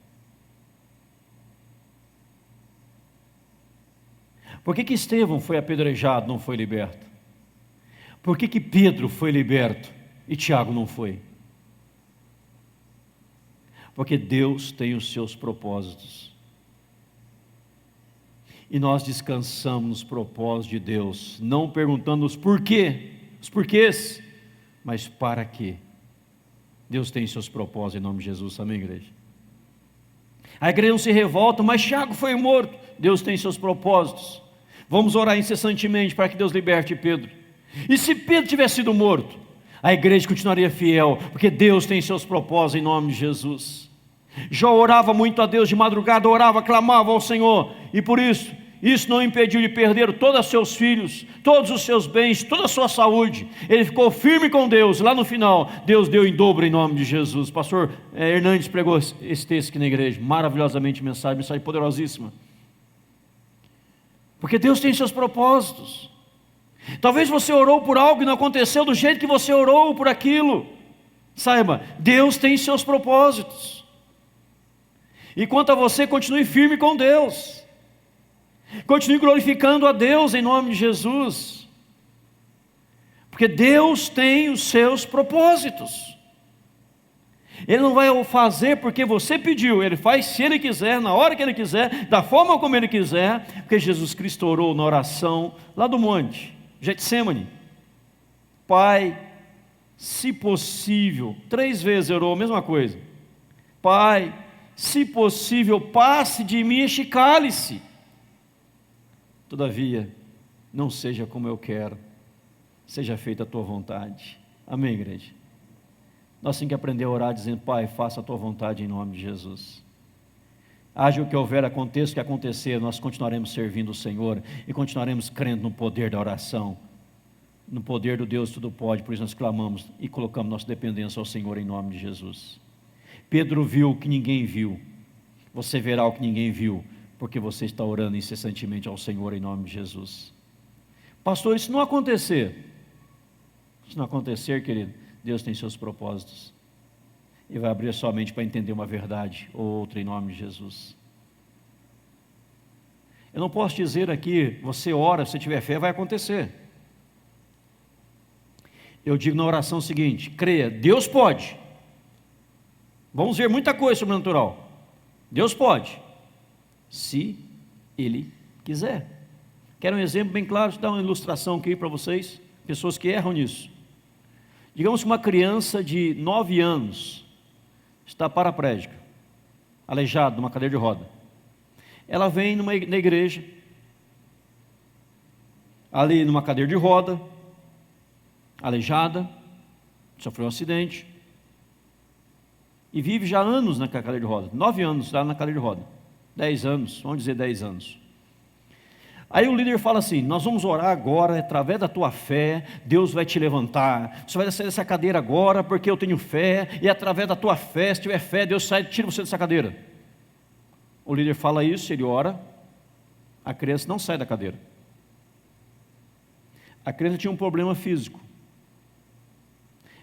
A: Por que Estevão foi apedrejado e não foi liberto? Por que Pedro foi liberto e Tiago não foi? Porque Deus tem os seus propósitos. E nós descansamos nos propósitos de Deus, não perguntando os porquês, mas para quê. Deus tem seus propósitos em nome de Jesus, amém, igreja? A igreja não se revolta, mas Tiago foi morto. Deus tem seus propósitos. Vamos orar incessantemente para que Deus liberte Pedro. E se Pedro tivesse sido morto, a igreja continuaria fiel, porque Deus tem seus propósitos em nome de Jesus. Jó orava muito a Deus de madrugada, orava, clamava ao Senhor, e por isso não impediu de perder todos os seus filhos, todos os seus bens, toda a sua saúde. Ele ficou firme com Deus. Lá no final, Deus deu em dobro em nome de Jesus. Pastor Hernandes pregou esse texto aqui na igreja, maravilhosamente mensagem poderosíssima. Porque Deus tem seus propósitos. Talvez você orou por algo e não aconteceu do jeito que você orou por aquilo. Saiba, Deus tem seus propósitos. E quanto a você, continue firme com Deus. Continue glorificando a Deus em nome de Jesus. Porque Deus tem os seus propósitos. Ele não vai fazer porque você pediu, Ele faz se Ele quiser, na hora que Ele quiser, da forma como Ele quiser, porque Jesus Cristo orou na oração lá do monte, Getsêmani: Pai, se possível, 3 vezes orou a mesma coisa: Pai, se possível, passe de mim este cálice, todavia, não seja como eu quero, seja feita a tua vontade. Amém, igreja? Nós temos que aprender a orar dizendo: Pai, faça a tua vontade em nome de Jesus. Haja o que houver, aconteça o que acontecer, nós continuaremos servindo o Senhor e continuaremos crendo no poder da oração, no poder do Deus tudo pode. Por isso nós clamamos e colocamos nossa dependência ao Senhor em nome de Jesus. Pedro viu o que ninguém viu. Você verá o que ninguém viu, porque você está orando incessantemente ao Senhor em nome de Jesus. Pastor, isso não acontecer, querido, Deus tem seus propósitos, e vai abrir a sua mente para entender uma verdade ou outra em nome de Jesus. Eu não posso dizer aqui, você ora, se tiver fé vai acontecer. Eu digo na oração o seguinte: creia, Deus pode. Vamos ver muita coisa sobrenatural. Deus pode, se Ele quiser. Quero um exemplo bem claro, deixa eu dar uma ilustração aqui para vocês, pessoas que erram nisso. Digamos que uma criança de 9 anos está paraplégica, aleijada, numa cadeira de roda. Ela vem na igreja, ali numa cadeira de roda, aleijada, sofreu um acidente, e vive já anos na cadeira de roda, 9 anos lá na cadeira de roda, 10 anos, vamos dizer 10 anos. Aí o líder fala assim: nós vamos orar agora, através da tua fé, Deus vai te levantar, você vai sair dessa cadeira agora, porque eu tenho fé, e através da tua fé, se tiver fé, Deus tira você dessa cadeira. O líder fala isso, ele ora, a criança não sai da cadeira. A criança tinha um problema físico,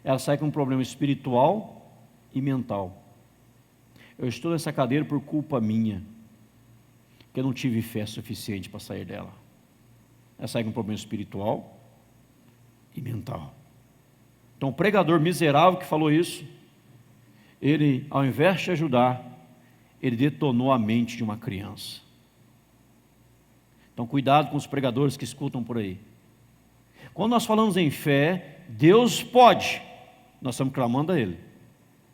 A: ela sai com um problema espiritual e mental. Eu estou nessa cadeira por culpa minha, que eu não tive fé suficiente para sair dela. Ela sai com um problema espiritual e mental. Então o pregador miserável que falou isso, ele, ao invés de ajudar, ele detonou a mente de uma criança. Então cuidado com os pregadores que escutam por aí. Quando nós falamos em fé, Deus pode, nós estamos clamando a Ele.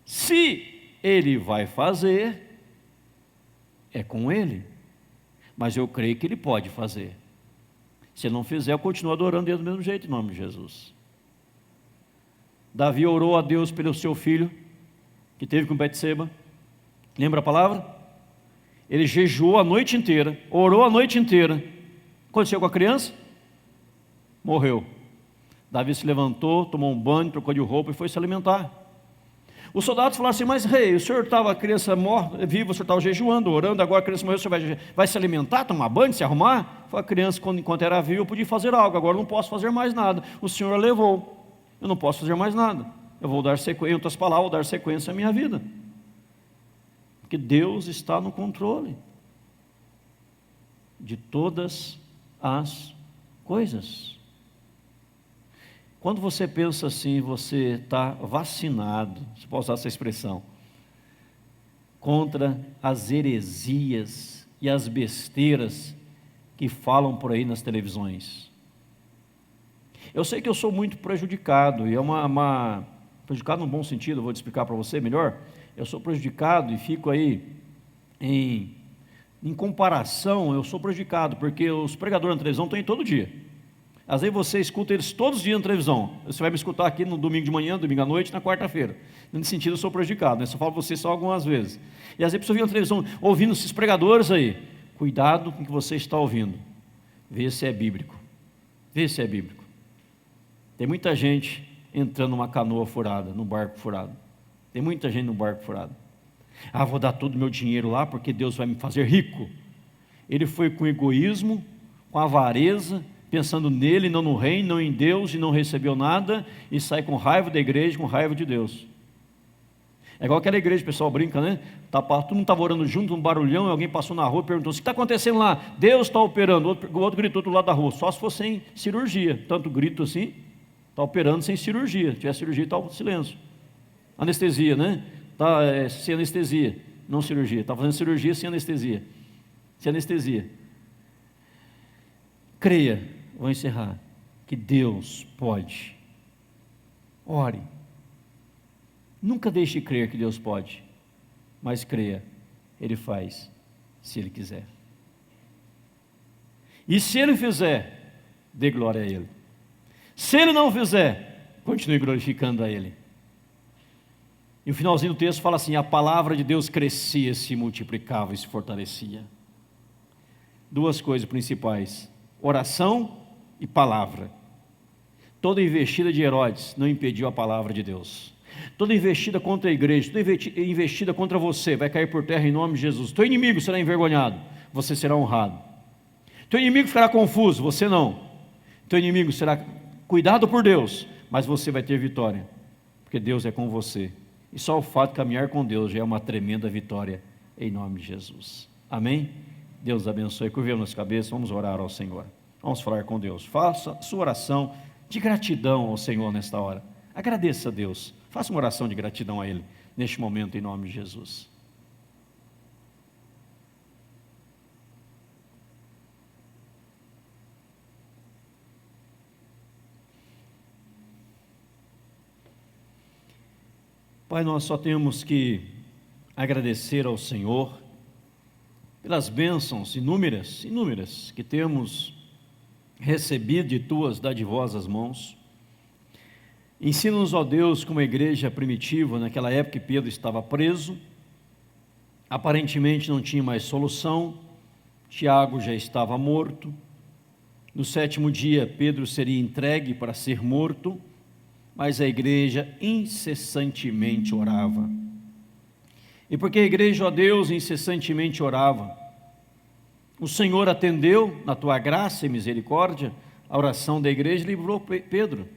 A: Se Ele vai fazer, é com Ele. Mas eu creio que Ele pode fazer. Se Ele não fizer, eu continuo adorando Ele do mesmo jeito, em nome de Jesus. Davi orou a Deus pelo seu filho, que teve com Betseba. Lembra a palavra? Ele jejuou a noite inteira, orou a noite inteira. O que aconteceu com a criança? Morreu. Davi se levantou, tomou um banho, trocou de roupa e foi se alimentar. Os soldados falaram assim: mas rei, o senhor estava, a criança morta, viva, o senhor estava jejuando, orando, agora a criança morreu, o senhor vai se alimentar, tomar banho, se arrumar? Foi a criança, enquanto era viva, eu podia fazer algo, agora eu não posso fazer mais nada. O senhor a levou, eu não posso fazer mais nada. Eu vou dar sequência, em outras palavras, vou dar sequência à minha vida. Porque Deus está no controle de todas as coisas. Quando você pensa assim, você está vacinado, se pode usar essa expressão, contra as heresias e as besteiras que falam por aí nas televisões. Eu sei que eu sou muito prejudicado, e é prejudicado no bom sentido, eu vou te explicar para você melhor. Eu sou prejudicado e fico aí em comparação, eu sou prejudicado, porque os pregadores na televisão estão aí todo dia. Às vezes você escuta eles todos os dias na televisão. Você vai me escutar aqui no domingo de manhã, domingo à noite, na quarta-feira. Nesse sentido eu sou prejudicado, né? Só falo para você só algumas vezes. E às vezes você ouve na televisão, ouvindo esses pregadores aí. Cuidado com o que você está ouvindo. Vê se é bíblico. Vê se é bíblico. Tem muita gente entrando numa canoa furada, num barco furado. Tem muita gente no barco furado. Ah, vou dar todo o meu dinheiro lá porque Deus vai me fazer rico. Ele foi com egoísmo, com avareza, pensando nele, não no reino, não em Deus, e não recebeu nada, e sai com raiva da igreja, com raiva de Deus. É igual aquela igreja, o pessoal brinca, né? Todo mundo estava orando junto, um barulhão, e alguém passou na rua e perguntou: o que está acontecendo lá? Deus está operando. O outro gritou do lado da rua, só se fosse sem cirurgia. Tanto grito assim, está operando sem cirurgia. Se tiver cirurgia, está silêncio. Anestesia, né? Está sem anestesia, não cirurgia. Está fazendo cirurgia sem anestesia. Sem anestesia. Creia. Vou encerrar, que Deus pode. Ore. Nunca deixe de crer que Deus pode, mas creia, Ele faz, se Ele quiser. E se Ele fizer, dê glória a Ele. Se Ele não fizer, continue glorificando a Ele. E o finalzinho do texto fala assim: a palavra de Deus crescia, se multiplicava e se fortalecia. Duas coisas principais: oração e palavra. Toda investida de Herodes não impediu a palavra de Deus. Toda investida contra a igreja, toda investida contra você vai cair por terra em nome de Jesus. Teu inimigo será envergonhado, você será honrado. Teu inimigo ficará confuso, você não. Teu inimigo será cuidado por Deus, mas você vai ter vitória, porque Deus é com você. E só o fato de caminhar com Deus já é uma tremenda vitória em nome de Jesus. Amém? Deus abençoe. Curvemos nossa cabeça, vamos orar ao Senhor. Vamos falar com Deus. Faça sua oração de gratidão ao Senhor nesta hora. Agradeça a Deus. Faça uma oração de gratidão a Ele neste momento, em nome de Jesus. Pai, nós só temos que agradecer ao Senhor pelas bênçãos inúmeras que temos recebido de Tuas dadivosas mãos. Ensina-nos, ó Deus, como a igreja primitiva, naquela época que Pedro estava preso, aparentemente não tinha mais solução, Tiago já estava morto, no 7º dia Pedro seria entregue para ser morto, mas a igreja incessantemente orava. E porque a igreja, ó Deus, incessantemente orava, o Senhor atendeu, na tua graça e misericórdia, a oração da igreja e livrou Pedro.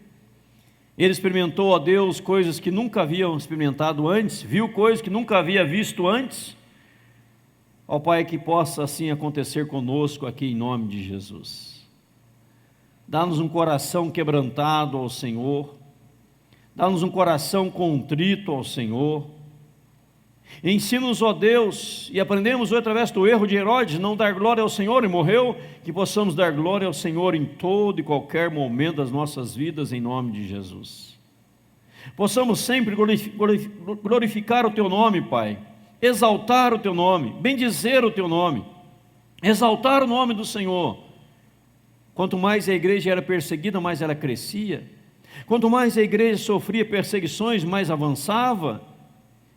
A: Ele experimentou, ó Deus, coisas que nunca haviam experimentado antes, viu coisas que nunca havia visto antes. Ó Pai, que possa assim acontecer conosco aqui em nome de Jesus. Dá-nos um coração quebrantado ao Senhor, dá-nos um coração contrito ao Senhor. Ensina-nos, ó Deus, e aprendemos hoje através do erro de Herodes, não dar glória ao Senhor, e morreu, que possamos dar glória ao Senhor em todo e qualquer momento das nossas vidas, em nome de Jesus. Possamos sempre glorificar o Teu nome, Pai, exaltar o Teu nome, bendizer o Teu nome, exaltar o nome do Senhor. Quanto mais a igreja era perseguida, mais ela crescia. Quanto mais a igreja sofria perseguições, mais avançava.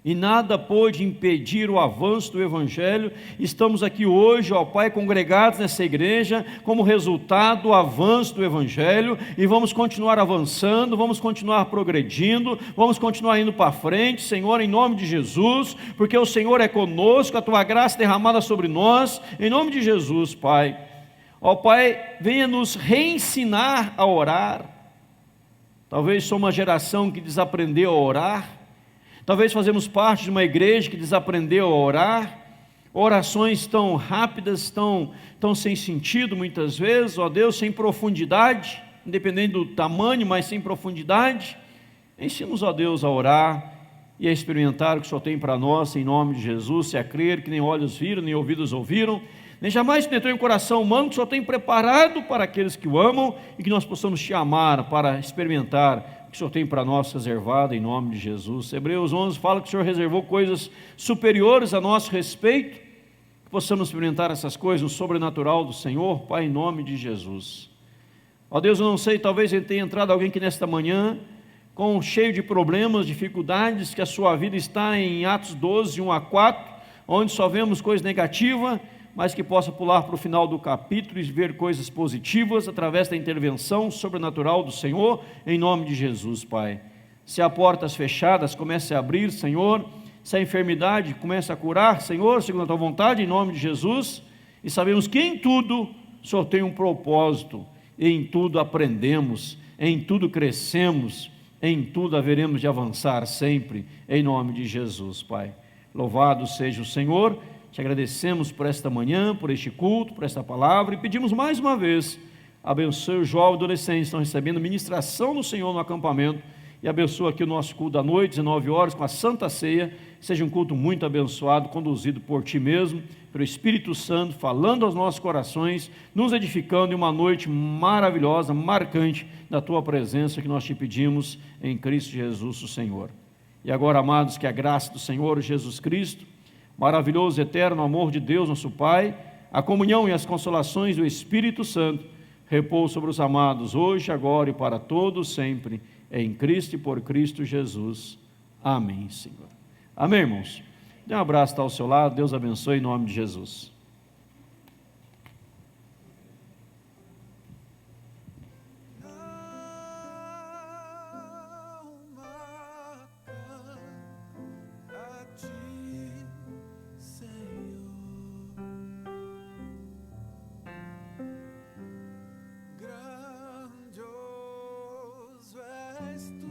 A: E nada pôde impedir o avanço do Evangelho. Estamos aqui hoje, ó Pai, congregados nessa igreja, como resultado do avanço do Evangelho, e vamos continuar avançando, vamos continuar progredindo, vamos continuar indo para frente, Senhor, em nome de Jesus, porque o Senhor é conosco, a Tua graça derramada sobre nós, em nome de Jesus, Pai. Ó Pai, venha nos reensinar a orar. Talvez sou uma geração que desaprendeu a orar. Talvez fazemos parte de uma igreja que desaprendeu a orar, orações tão rápidas, tão sem sentido muitas vezes, ó Deus, sem profundidade, independente do tamanho, mas sem profundidade. Ensina-nos, ó Deus, a orar e a experimentar o que o Senhor tem para nós, em nome de Jesus, se a crer que nem olhos viram, nem ouvidos ouviram, nem jamais penetrou em coração humano, que o Senhor tem preparado para aqueles que o amam, e que nós possamos te amar para experimentar que o Senhor tem para nós reservado, em nome de Jesus. Hebreus 11 fala que o Senhor reservou coisas superiores a nosso respeito, que possamos experimentar essas coisas no sobrenatural do Senhor, Pai, em nome de Jesus. Ó Deus, eu não sei, talvez tenha entrado alguém que nesta manhã, cheio de problemas, dificuldades, que a sua vida está em Atos 12, 1-4, onde só vemos coisa negativa, mas que possa pular para o final do capítulo e ver coisas positivas através da intervenção sobrenatural do Senhor, em nome de Jesus, Pai. Se há portas fechadas, comece a abrir, Senhor. Se a enfermidade comece a curar, Senhor, segundo a Tua vontade, em nome de Jesus. E sabemos que em tudo o Senhor tem um propósito, e em tudo aprendemos, em tudo crescemos, em tudo haveremos de avançar sempre, em nome de Jesus, Pai. Louvado seja o Senhor. Te agradecemos por esta manhã, por este culto, por esta palavra, e pedimos mais uma vez, abençoe os jovens e adolescentes que estão recebendo ministração do Senhor no acampamento, e abençoe aqui o nosso culto da noite, 19 horas, com a Santa Ceia. Seja um culto muito abençoado, conduzido por Ti mesmo, pelo Espírito Santo, falando aos nossos corações, nos edificando em uma noite maravilhosa, marcante da Tua presença, que nós Te pedimos em Cristo Jesus, o Senhor. E agora, amados, que a graça do Senhor Jesus Cristo, maravilhoso e eterno amor de Deus nosso Pai, a comunhão e as consolações do Espírito Santo, repousem sobre os amados hoje, agora e para todos sempre, em Cristo e por Cristo Jesus. Amém, Senhor. Amém, irmãos? Dê um abraço, está ao seu lado, Deus abençoe em nome de Jesus.
B: És tu.